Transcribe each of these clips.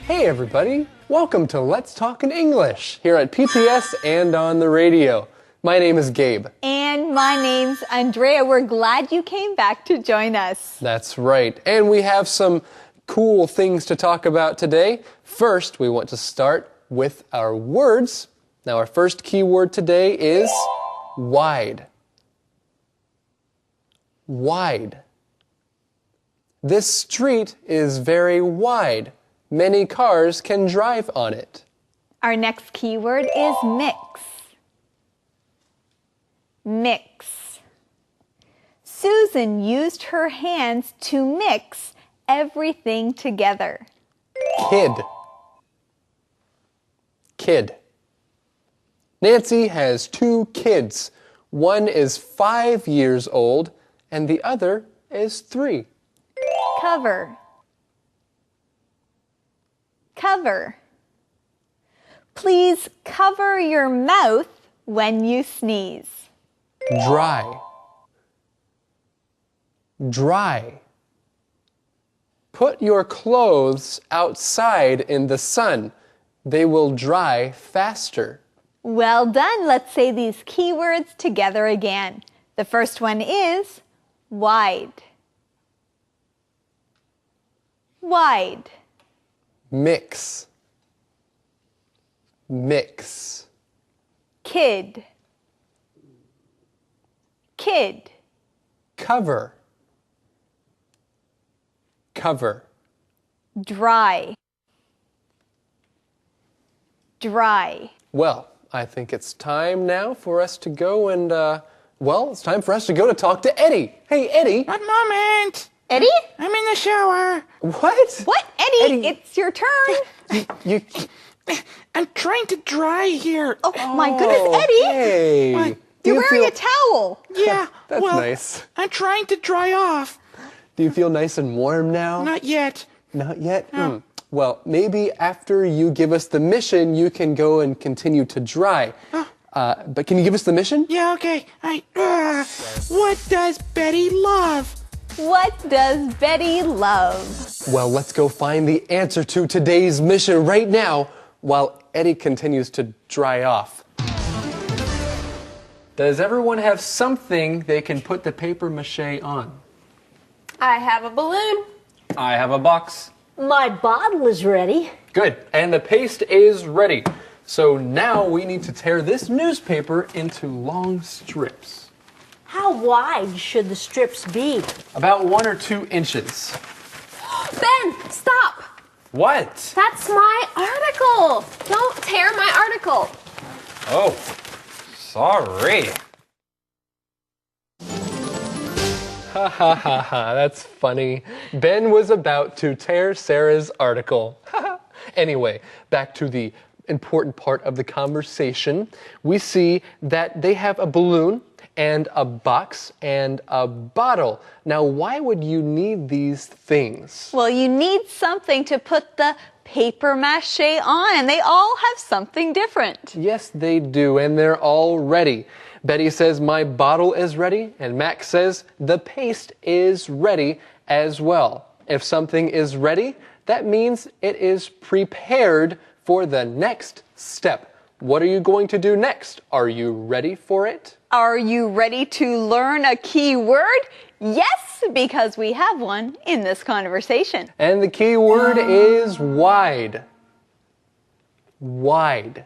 Hey everybody, welcome to Let's Talk in English here at PTS and on the radio. My name is Gabe. And my name's Andrea. We're glad you came back to join us. That's right. And we have some cool things to talk about today. First, we want to start with our words. Now, our first key word today is wide. Wide. This street is very wide. Many cars can drive on it. Our next keyword is mix. Mix. Susan used her hands to mix everything together. Kid. Kid. Nancy has 2 kids. One is 5 years old and the other is 3. Cover. Cover. Please cover your mouth when you sneeze. Dry. Dry. Put your clothes outside in the sun. They will dry faster. Well done. Let's say these keywords together again. The first one is wide. Wide. Mix. Mix. Kid. Kid. Cover. Cover. Dry. Dry. Well, I think it's time now for us to go and, it's time for us to go to talk to Eddie. Hey, Eddie. One moment. Eddie? I'm in the shower. What? What? Eddie, it's your turn. You... I'm trying to dry here. Oh, my goodness, Eddie. Hey. What? You're wearing a towel. Yeah. That's well, nice. I'm trying to dry off. Do you feel nice and warm now? Not yet. Not yet? No. Well, maybe after you give us the mission, you can go and continue to dry. But can you give us the mission? Yeah, okay. What does Betty love? What does Betty love? Well, let's go find the answer to today's mission right now while Eddie continues to dry off. Does everyone have something they can put the paper mache on? I have a balloon. I have a box. My bottle is ready. Good. And the paste is ready. So now we need to tear this newspaper into long strips. How wide should the strips be? About 1 or 2 inches. Ben, stop. What? That's my article. Don't tear my article. Oh, sorry. Ha ha ha ha, that's funny. Ben was about to tear Sarah's article. Anyway, back to the important part of the conversation. We see that they have a balloon and a box and a bottle. Now, why would you need these things? Well, you need something to put the paper mache on, and they all have something different. Yes, they do, and they're all ready. Betty says, my bottle is ready, and Max says, the paste is ready as well. If something is ready, that means it is prepared for the next step. What are you going to do next? Are you ready for it? Are you ready to learn a key word? Yes, because we have one in this conversation. And the key word is wide. Wide.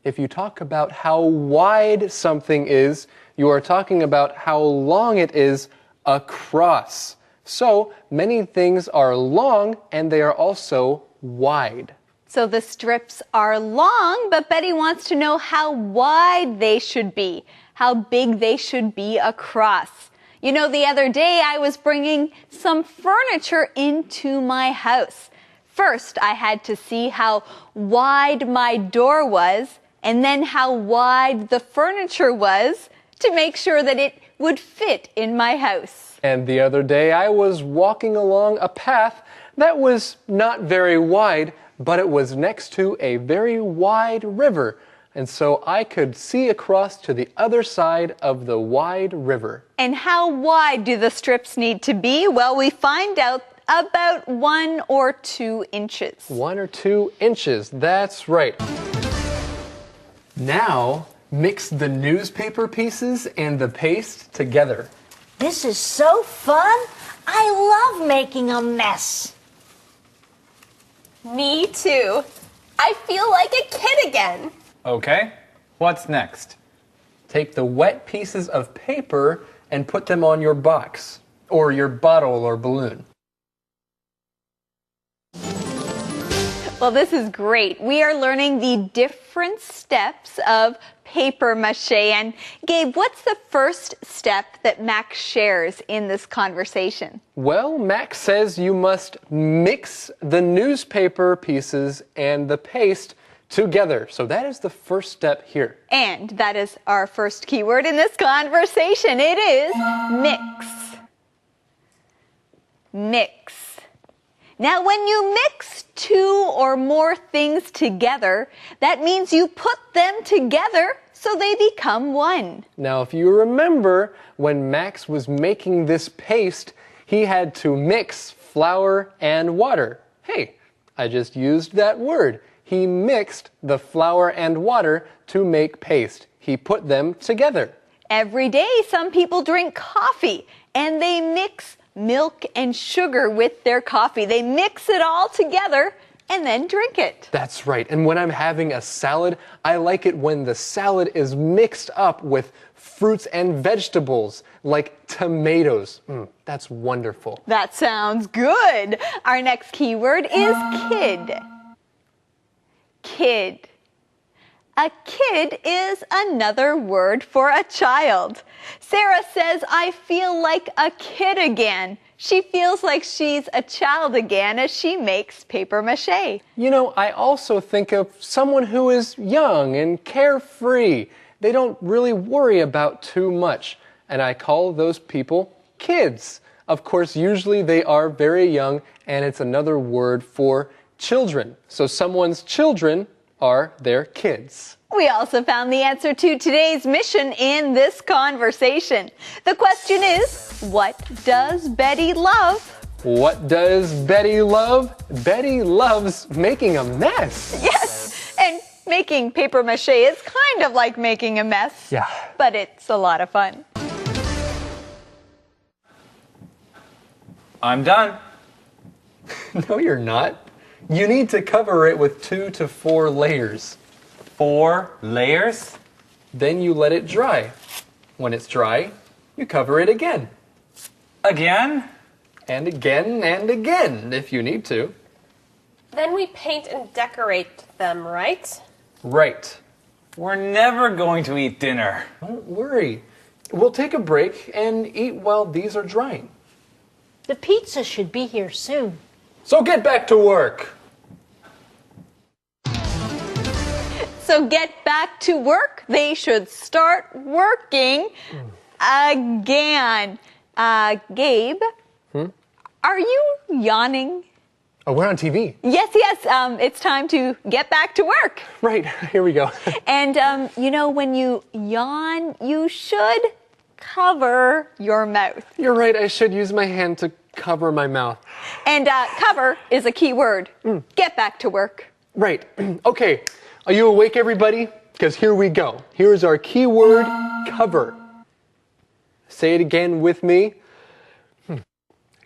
If you talk about how wide something is, you are talking about how long it is across. So many things are long and they are also wide. So the strips are long, but Betty wants to know how wide they should be, how big they should be across. You know, the other day I was bringing some furniture into my house. First, I had to see how wide my door was, and then how wide the furniture was to make sure that it would fit in my house. And the other day I was walking along a path that was not very wide, but it was next to a very wide river. And so I could see across to the other side of the wide river. And how wide do the strips need to be? Well, we find out About 1 or 2 inches. 1 or 2 inches, that's right. Now, mix the newspaper pieces and the paste together. This is so fun. I love making a mess. Me too. I feel like a kid again. Okay, what's next? Take the wet pieces of paper and put them on your box, or your bottle or balloon. Well, this is great. We are learning the different steps of paper mache. And Gabe, what's the first step that Max shares in this conversation? Well, Max says you must mix the newspaper pieces and the paste together. So that is the first step here. And that is our first keyword in this conversation. It is mix. Mix. Now, when you mix 2 or more things together, that means you put them together so they become one. Now, if you remember, when Max was making this paste, he had to mix flour and water. Hey, I just used that word. He mixed the flour and water to make paste. He put them together. Every day, some people drink coffee and they mix milk and sugar with their coffee. They mix it all together and then drink it. That's right. And when I'm having a salad, I like it when the salad is mixed up with fruits and vegetables like tomatoes. That's wonderful. That sounds good. Our next keyword is kid. Kid. A kid is another word for a child. Sarah says, I feel like a kid again. She feels like she's a child again as she makes paper mache. You know, I also think of someone who is young and carefree. They don't really worry about too much. And I call those people kids. Of course, usually they are very young, and it's another word for children. So someone's children are their kids. We also found the answer to today's mission in this conversation. The question is, what does Betty love? What does Betty love? Betty loves making a mess. Yes, and making paper mache is kind of like making a mess. Yeah. But it's a lot of fun. I'm done. No, you're not. You need to cover it with 2 to 4 layers. 4 layers? Then you let it dry. When it's dry, you cover it again. Again? And again and again, if you need to. Then we paint and decorate them, right? Right. We're never going to eat dinner. Don't worry. We'll take a break and eat while these are drying. The pizza should be here soon. So get back to work. So get back to work. They should start working again. Gabe, are you yawning? Oh, we're on TV. Yes, it's time to get back to work. Right, here we go. And, you know, when you yawn, you should cover your mouth. You're right, I should use my hand to cover my mouth. And cover is a key word. Get back to work. Right, okay. Are you awake, everybody? Because here we go. Here's our key word, cover. Say it again with me.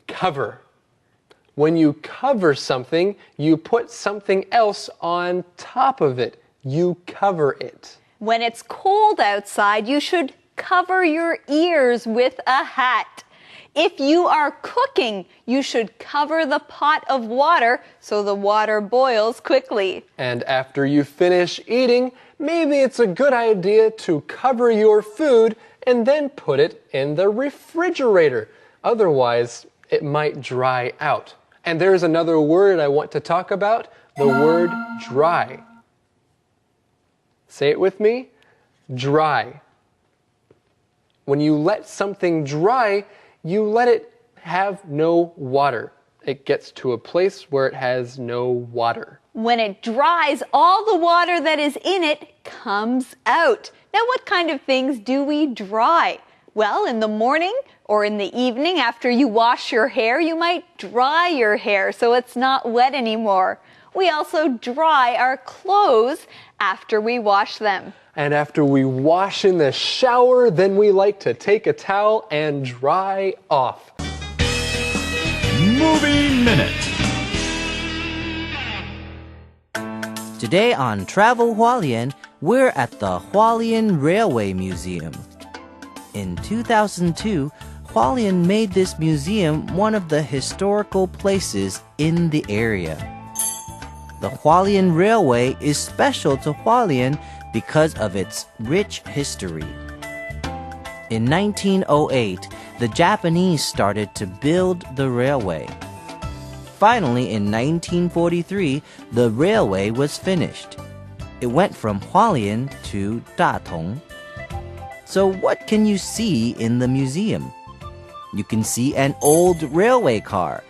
Cover. When you cover something, you put something else on top of it. You cover it. When it's cold outside, you should cover your ears with a hat. If you are cooking, you should cover the pot of water so the water boils quickly. And after you finish eating, maybe it's a good idea to cover your food and then put it in the refrigerator. Otherwise, it might dry out. And there's another word I want to talk about, the word dry. Say it with me, dry. When you let something dry, you let it have no water. It gets to a place where it has no water. When it dries, all the water that is in it comes out. Now, what kind of things do we dry? Well, in the morning or in the evening after you wash your hair, you might dry your hair so it's not wet anymore. We also dry our clothes after we wash them. And after we wash in the shower, then we like to take a towel and dry off. Movie Minute. Today on Travel Hualien, we're at the Hualien Railway Museum. In 2002, Hualien made this museum one of the historical places in the area. The Hualien Railway is special to Hualien because of its rich history. In 1908, the Japanese started to build the railway. Finally, in 1943, the railway was finished. It went from Hualien to Datong. So what can you see in the museum? You can see an old railway car.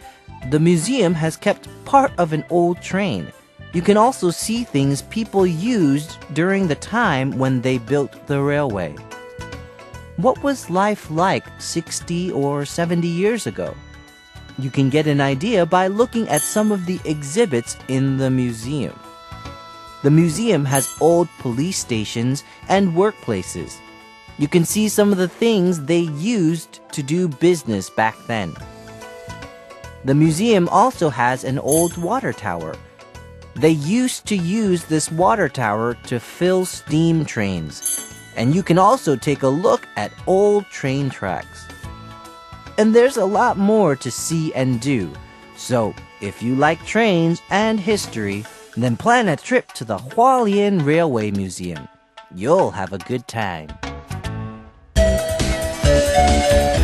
The museum has kept part of an old train. You can also see things people used during the time when they built the railway. What was life like 60 or 70 years ago? You can get an idea by looking at some of the exhibits in the museum. The museum has old police stations and workplaces. You can see some of the things they used to do business back then. The museum also has an old water tower. They used to use this water tower to fill steam trains. And you can also take a look at old train tracks. And there's a lot more to see and do. So, if you like trains and history, then plan a trip to the Hualien Railway Museum. You'll have a good time.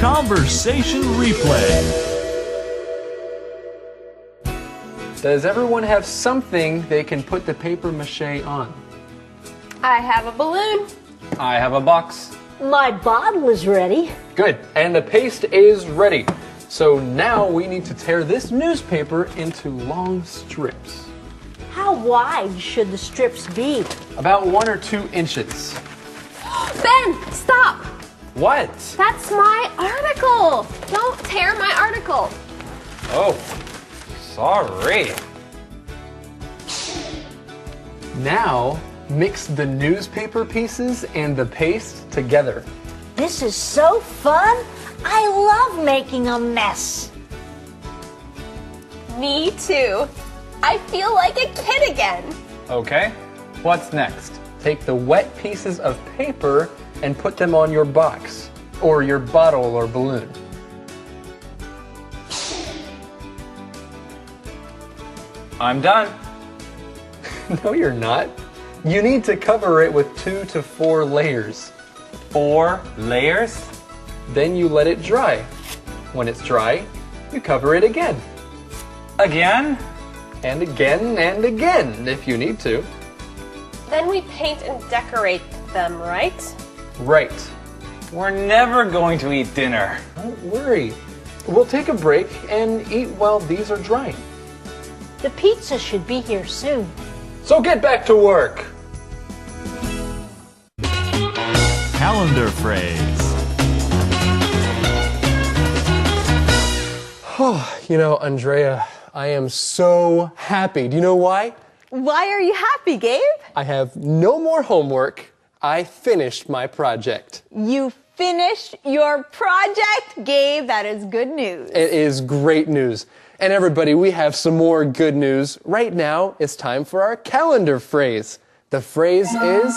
Conversation replay. Does everyone have something they can put the paper mache on? I have a balloon. I have a box. My bottle is ready. Good, and the paste is ready. So now we need to tear this newspaper into long strips. How wide should the strips be? About 1 or 2 inches. Ben, stop. What? That's my article. Don't tear my article. Oh, sorry. Now, mix the newspaper pieces and the paste together. This is so fun. I love making a mess. Me too. I feel like a kid again. Okay, what's next? Take the wet pieces of paper and put them on your box, or your bottle or balloon. I'm done. No, you're not. You need to cover it with 2 to 4 layers. 4 layers? Then you let it dry. When it's dry, you cover it again. Again? And again and again, if you need to. Then we paint and decorate them, right? Right. We're never going to eat dinner. Don't worry. We'll take a break and eat while these are drying. The pizza should be here soon. So get back to work. Calendar phrase. You know, Andrea, I am so happy. Do you know why? Why are you happy, Gabe? I have no more homework. I finished my project. You finished your project, Gabe. That is good news. It is great news. And everybody, we have some more good news. Right now, it's time for our calendar phrase. The phrase is,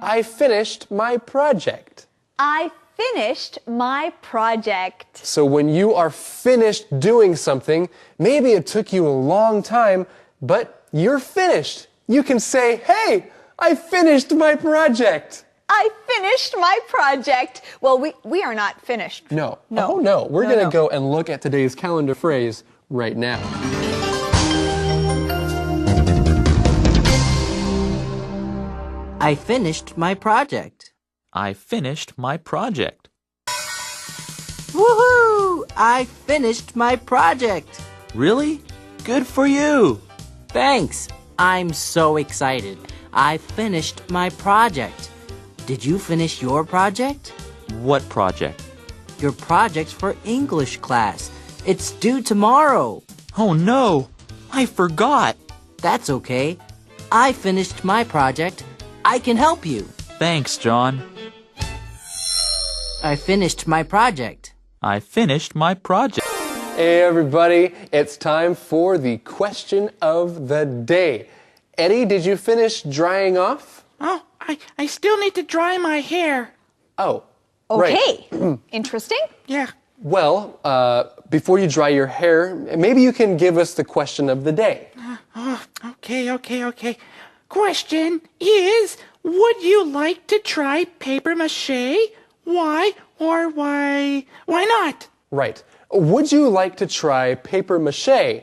I finished my project. I finished my project. So when you are finished doing something, maybe it took you a long time, but you're finished. You can say, hey, I finished my project. I finished my project. Well, we are not finished. No. No. Oh, no. We're No, going to no. go and look at today's calendar phrase right now. I finished my project. I finished my project. Woohoo! I finished my project. Really? Good for you! Thanks. I'm so excited. I finished my project. Did you finish your project? What project? Your project's for English class. It's due tomorrow. Oh no, I forgot. That's okay. I finished my project. I can help you. Thanks, John. I finished my project. I finished my project. Hey everybody, it's time for the question of the day. Eddie, did you finish drying off? Oh, I still need to dry my hair. Oh, right. Okay. Interesting. Yeah. Well, before you dry your hair, maybe you can give us the question of the day. Okay. Question is, would you like to try paper mache? Why or why not? Right. Would you like to try paper mache?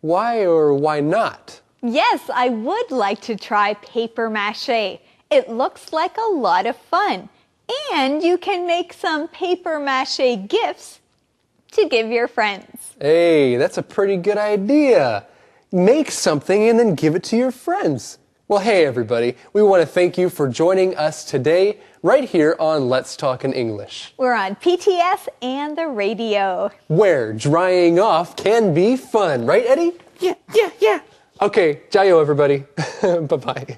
Why or why not? Yes, I would like to try paper mache. It looks like a lot of fun. And you can make some paper mache gifts to give your friends. Hey, that's a pretty good idea. Make something and then give it to your friends. Well, hey everybody, we want to thank you for joining us today right here on Let's Talk in English, We're on PTS and the radio. where drying off can be fun, right Eddie? Yeah. Okay, jayo everybody. Bye-bye.